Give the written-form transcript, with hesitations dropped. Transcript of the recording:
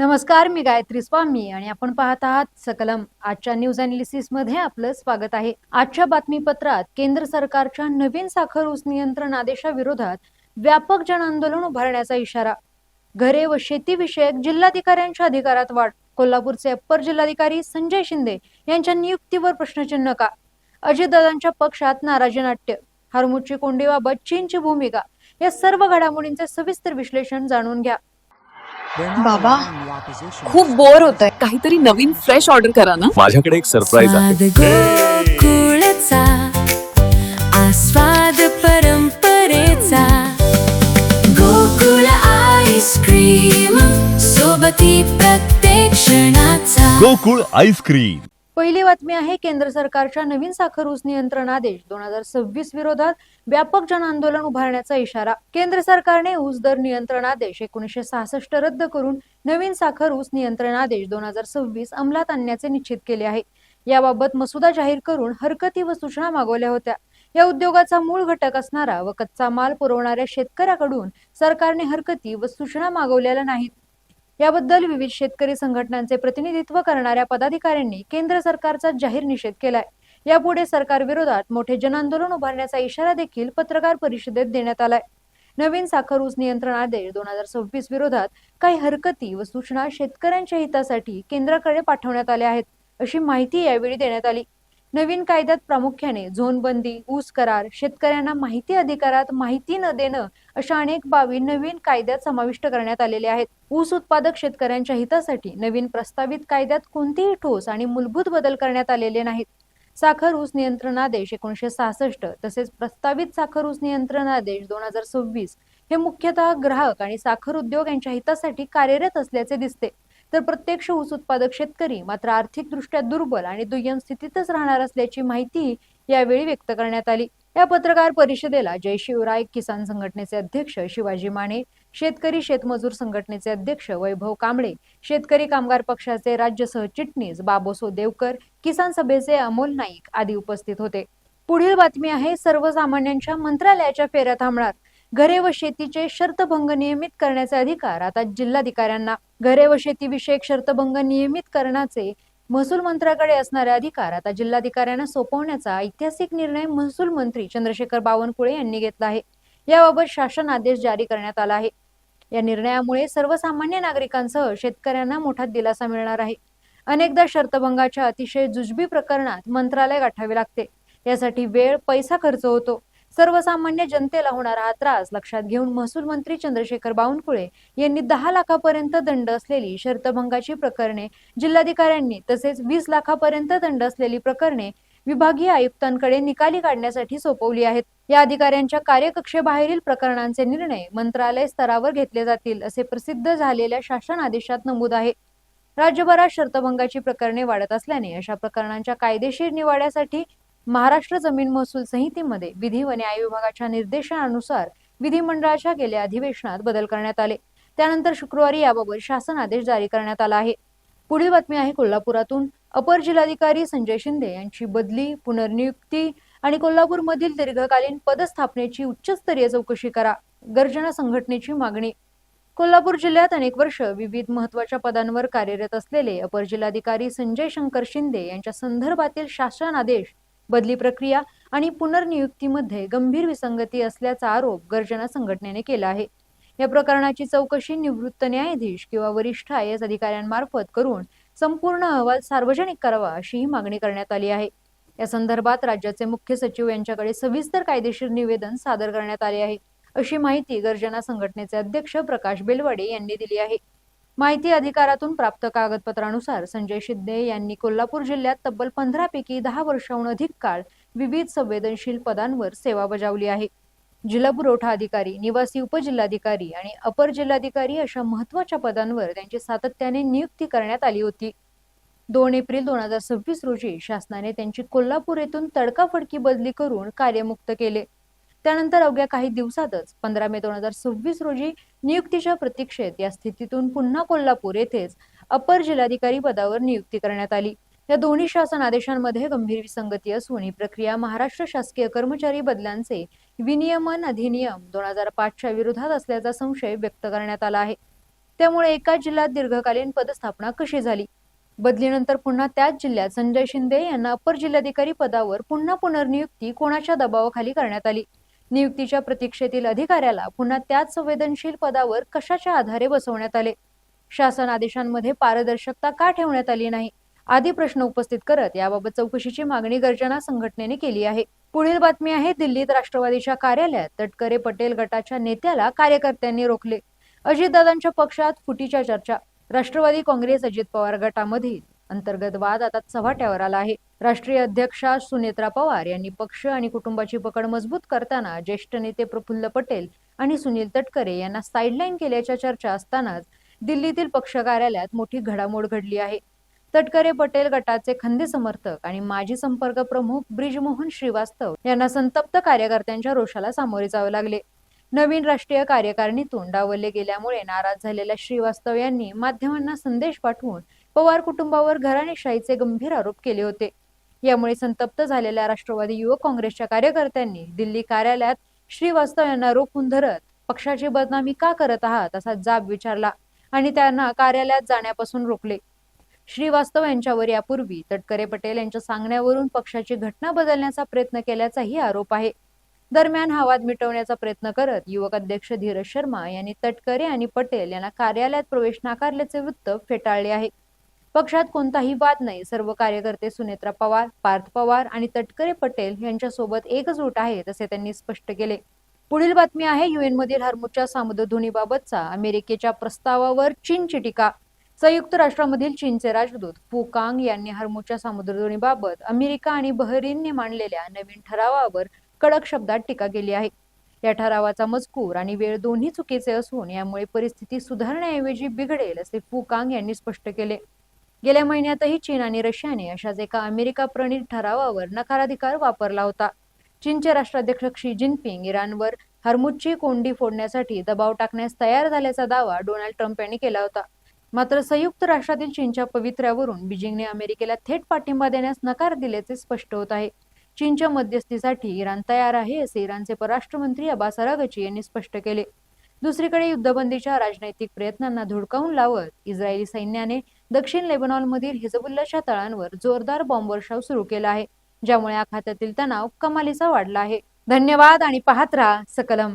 नमस्कार, मी गायत्री स्वामी आणि आपण पाहत आहात सकलम. आजच्या न्यूज अनालिसिस मध्ये आपलं स्वागत आहे. आजच्या बातमीपत्रात केंद्र सरकारच्या नवीन साखर ऊस नियंत्रण आदेशाविरोधात व्यापक जनआंदोलन उभारण्याचा इशारा. घरे व शेती विषयक जिल्हाधिकाऱ्यांच्या अधिकारात वाढ. कोल्हापूरचे अप्पर जिल्हाधिकारी संजय शिंदे यांच्या नियुक्तीवर प्रश्नचिन्ह का? अजितदादांच्या पक्षात नाराजी नाट्य. हरमुदची कोंडीबाबत चीनची भूमिका. या सर्व घडामोडींचे सविस्तर विश्लेषण जाणून घ्या. बाबा, खूप बोर होतंय. काहीतरी नवीन फ्रेश ऑर्डर करा ना. माझ्याकडे एक सरप्राईज आहे. गोकुळचा आस्वाद परंपरेचा गोकुळ आईस्क्रीम सोबती प्रत्येक क्षणाचा गोकुळ आईस्क्रीम. पहिली बातमी आहे. केंद्र सरकारच्या नवीन साखर ऊस नियंत्रण आदेश 2026 विरोधात व्यापक जनआंदोलन उभारण्याचा इशारा. केंद्र सरकारने ऊस दर नियंत्रण आदेश 1966 रद्द करून नवीन साखर ऊस नियंत्रण आदेश 2026 अंमलात आणण्याचे निश्चित केले आहे. याबाबत मसुदा जाहीर करून हरकती व सूचना मागवल्या होत्या. या उद्योगाचा मूळ घटक असणारा व कच्चा माल पुरवणाऱ्या शेतकऱ्याकडून सरकारने हरकती व सूचना मागवलेल्या नाहीत. याबद्दल विविध शेतकरी संघटनांचे प्रतिनिधित्व करणाऱ्या पदाधिकाऱ्यांनी केंद्र सरकारचा जाहीर निषेध केलाय. यापुढे सरकार विरोधात मोठे जनआंदोलन उभारण्याचा इशारा देखील पत्रकार परिषदेत देण्यात आलाय. नवीन साखर ऊस नियंत्रण आदेश 2026 विरोधात काही हरकती व सूचना शेतकऱ्यांच्या हितासाठी केंद्राकडे पाठवण्यात आल्या आहेत, अशी माहिती यावेळी देण्यात आली. नवीन कायद्यात प्रामुख्याने झोनबंदी, ऊस करार, शेतकऱ्यांना माहिती अधिकारात माहिती न देणं अशा अनेक बाबी नवीन कायद्यात समाविष्ट करण्यात आलेल्या आहेत. ऊस उत्पादक शेतकऱ्यांच्या हितासाठी नवीन प्रस्तावित कायद्यात कोणतेही ठोस आणि मूलभूत बदल करण्यात आलेले नाहीत. साखर ऊस नियंत्रण आदेश 1966 तसेच प्रस्तावित साखर ऊस नियंत्रण आदेश 2026 हे मुख्यतः ग्राहक आणि साखर उद्योग यांच्या हितासाठी कार्यरत असल्याचे दिसते, तर प्रत्यक्ष ऊस उत्पादक शेतकरी मात्र आर्थिकदृष्ट्या दुर्बल आणि दुय्यम स्थितीतच राहणार असल्याची माहिती यावेळी व्यक्त करण्यात आली. या पत्रकार परिषदेला जय शिवराय किसान संघटनेचे अध्यक्ष शिवाजी माने, शेतकरी शेतमजूर संघटनेचे अध्यक्ष वैभव कांबळे, शेतकरी कामगार पक्षाचे राज्य सहचिटणीस बाबोसो देवकर, किसान सभेचे अमोल नाईक आदी उपस्थित होते. पुढील बातमी आहे. सर्वसामान्यांच्या मंत्रालयाच्या फेऱ्या थांबणार. घरे व शेतीचे शर्तभंग नियमित करण्याचे अधिकार आता जिल्हाधिकाऱ्यांना. घरे व शेती विषयक शर्तभंग नियमित करण्याचे महसूल मंत्र्याकडे असणारे अधिकार आता जिल्हाधिकाऱ्यांना सोपवण्याचा ऐतिहासिक निर्णय महसूल मंत्री चंद्रशेखर बावनकुळे यांनी घेतला आहे. याबाबत शासन आदेश जारी करण्यात आला आहे. या निर्णयामुळे सर्वसामान्य नागरिकांसह शेतकऱ्यांना मोठा दिलासा मिळणार आहे. अनेकदा शर्तभंगाच्या अतिशय जुजबी प्रकरणात मंत्रालय गाठावे लागते. यासाठी वेळ, पैसा खर्च होतो. सर्वसामान्य जनतेला होणारा हा त्रास लक्षात घेऊन महसूल मंत्री चंद्रशेखर बावनकुळे यांनी 10 लाखापर्यंत दंड असलेली शर्तभंगाची प्रकरणे जिल्हाधिकाऱ्यांनी तसेच 20 लाखापर्यंत दंड असलेली प्रकरणे विभागीय आयुक्तांकडे निकाली काढण्यासाठी सोपवली आहेत. या अधिकाऱ्यांच्या कार्यकक्षेबाहेरील प्रकरणांचे निर्णय मंत्रालय स्तरावर घेतले जातील, असे प्रसिद्ध झालेल्या शासन आदेशात नमूद आहे. राज्यभरात शर्तभंगाची प्रकरणे वाढत असल्याने अशा प्रकरणांच्या कायदेशीर निवाड्यासाठी महाराष्ट्र जमीन महसूल संहितेमध्ये विधी व न्याय विभागाच्या निर्देशानुसार विधिमंडळाच्या गेल्या अधिवेशनात बदल करण्यात आले. त्यानंतर शुक्रवारी याबाबत शासन आदेश जारी करण्यात आला आहे. पुढील बातमी आहे. कोल्हापुरातून अपर जिल्हाधिकारी संजय शिंदे यांची बदली, पुनर्नियुक्ती आणि कोल्हापूरमधील दीर्घकालीन पदस्थापनेची उच्चस्तरीय चौकशी करा. गर्जना संघटनेची मागणी. कोल्हापूर जिल्ह्यात अनेक वर्ष विविध महत्वाच्या पदांवर कार्यरत असलेले अपर जिल्हाधिकारी संजय शंकर शिंदे यांच्या संदर्भातील शासन आदेश, बदली प्रक्रिया आणि पुनर्नियुक्तीमध्ये गंभीर विसंगती असल्याचा आरोप गर्जना संघटनेने केला आहे. या प्रकरणाची चौकशी निवृत्त न्यायाधीश किंवा वरिष्ठ IAS अधिकाऱ्यांमार्फत करून संपूर्ण अहवाल सार्वजनिक करावा, अशीही मागणी करण्यात आली आहे. या संदर्भात राज्याचे मुख्य सचिव यांच्याकडे सविस्तर कायदेशीर निवेदन सादर करण्यात आले आहे, अशी माहिती गर्जना संघटनेचे अध्यक्ष प्रकाश बेलवाडे यांनी दिली आहे. माहिती अधिकारातून प्राप्त कागदपत्रानुसार संजय शिंदे यांनी कोल्हापूर जिल्ह्यात तब्बल 15 पैकी 10 वर्षांहून अधिक काळ विविध संवेदनशील पदांवर सेवा बजावली आहे. जिल्हा पुरवठा अधिकारी, निवासी उपजिल्हाधिकारी आणि अपर जिल्हाधिकारी अशा महत्वाच्या पदांवर त्यांची सातत्याने नियुक्ती करण्यात आली होती. 2 एप्रिल 2026 रोजी शासनाने त्यांची कोल्हापूर येथून तडकाफडकी बदली करून कार्यमुक्त केले. त्यानंतर अवघ्या काही दिवसातच 15 मे 2026 रोजी नियुक्तीच्या प्रतीक्षेत या स्थितीतून पुन्हा कोल्हापूर येथेच अपर जिल्हाधिकारी पदावर नियुक्ती करण्यात आली. या दोन्ही शासन आदेशांमध्ये गंभीर विसंगती असून ही प्रक्रिया महाराष्ट्र शासकीय कर्मचारी बदलांचे विनियमन अधिनियम 2005च्या विरोधात असल्याचा संशय व्यक्त करण्यात आला आहे. त्यामुळे एकाच जिल्ह्यात दीर्घकालीन पदस्थापना कशी झाली? बदलीनंतर पुन्हा त्याच जिल्ह्यात संजय शिंदे यांना अपर जिल्हाधिकारी पदावर पुन्हा पुनर्नियुक्ती कोणाच्या दबावाखाली करण्यात आली? नियुक्तीच्या प्रतीक्षेतील अधिकाऱ्याला पुन्हा त्याच संवेदनशील पदावर कशाच्या आधारे बसवण्यात आले? शासन आदेशांमध्ये पारदर्शकता का ठेवण्यात आली नाही? आदी प्रश्न उपस्थित करत याबाबत चौकशीची मागणी गर्जना संघटनेने केली आहे. पुढील बातमी आहे, दिल्लीत राष्ट्रवादीच्या कार्यालयात तटकरे पटेल गटाच्या नेत्याला कार्यकर्त्यांनी रोखले. अजितदादांच्या पक्षात फुटीच्या चर्चा. राष्ट्रवादी काँग्रेस अजित पवार गटामधील अंतर्गत वाद आता चव्हाट्यावर आला आहे. राष्ट्रीय अध्यक्षा सुनेत्रा पवार यांनी पक्ष आणि कुटुंबाची पकड मजबूत करताना ज्येष्ठ नेते प्रफुल्ल पटेल आणि सुनील तटकरे यांना साईडलाईन केल्याच्या चर्चा असतानाच दिल्लीतील पक्ष कार्यालयात मोठी घडामोड घडली आहे. तटकरे पटेल गटाचे खंदे समर्थक आणि माजी संपर्क प्रमुख ब्रिजमोहन श्रीवास्तव यांना संतप्त कार्यकर्त्यांच्या रोषाला सामोरे जावे लागले. नवीन राष्ट्रीय कार्यकारिणीतून डावलले गेल्यामुळे नाराज झालेल्या श्रीवास्तव यांनी माध्यमांना संदेश पाठवून पवार कुटुंबावर घराणेशाहीचे गंभीर आरोप केले होते. यामुळे संतप्त झालेल्या राष्ट्रवादी युवक काँग्रेसच्या कार्यकर्त्यांनी दिल्ली कार्यालयात श्रीवास्तव यांना रोखून धरत पक्षाची बदनामी का करत आहात असा जाब विचारला आणि त्यांना कार्यालयात जाण्यापासून रोखले. श्रीवास्तव यांच्यावर यापूर्वी तटकरे पटेल यांच्या सांगण्यावरून पक्षाची घटना बदलण्याचा प्रयत्न केल्याचाही आरोप आहे. दरम्यान हा वाद मिटवण्याचा प्रयत्न करत युवक अध्यक्ष धीरज शर्मा यांनी तटकरे आणि पटेल यांना कार्यालयात प्रवेश नाकारल्याचे वृत्त फेटाळले आहे. पक्षात कोणताही वाद नाही, सर्व कार्यकर्ते सुनेत्रा पवार, पार्थ पवार आणि तटकरे पटेल यांच्यासोबत एकजूट आहेत असे त्यांनी स्पष्ट केले. पुढील बातमी आहे, युएन मधील हर्मुजच्या सामुद्रधुनीबाबतचा अमेरिकेच्या प्रस्तावावर चीनची टीका. संयुक्त राष्ट्रांमधील चीनचे राजदूत फू कांग यांनी हर्मुजच्या सामुद्रधुनीबाबत अमेरिका आणि बहरीनने मांडलेल्या नवीन ठरावावर कडक शब्दात टीका केली आहे. या ठरावाचा मजकूर आणि वेळ दोन्ही चुकीचे असून यामुळे परिस्थिती सुधारण्याऐवजी बिघडेल असे फू कांग यांनी स्पष्ट केले. गेल्या महिन्यातही चीन आणि रशियाने अशाच एका अमेरिका प्रणीत ठरावावर नकाराधिकार वापरला होता. चीनचे राष्ट्राध्यक्ष शी जिनपिंग इराणवर हर्मुजची कोंडी फोडण्यासाठी दबाव टाकण्यास तयार झाल्याचा दावा डोनाल्ड ट्रम्प यांनी केला होता. मात्र संयुक्त राष्ट्रातील चीनच्या पवित्र्यावरून बीजिंगने अमेरिकेला थेट पाठिंबा देण्यास नकार दिल्याचे स्पष्ट होत आहे. चीनच्या मध्यस्थीसाठी इराण तयार आहे असे इराणचे परराष्ट्र मंत्री अब्बास अरागची यांनी स्पष्ट केले. दुसरीकडे युद्धबंदीच्या राजनैतिक प्रयत्नांना धुडकावून लावत इस्रायली सैन्याने दक्षिण लेबनॉनमधील हिजबुल्लाच्या तळांवर जोरदार बॉम्बवर्षाव सुरू केला आहे, ज्यामुळे आखातातील तणाव कमालीचा वाढला आहे. धन्यवाद आणि पाहत राहा सकलम.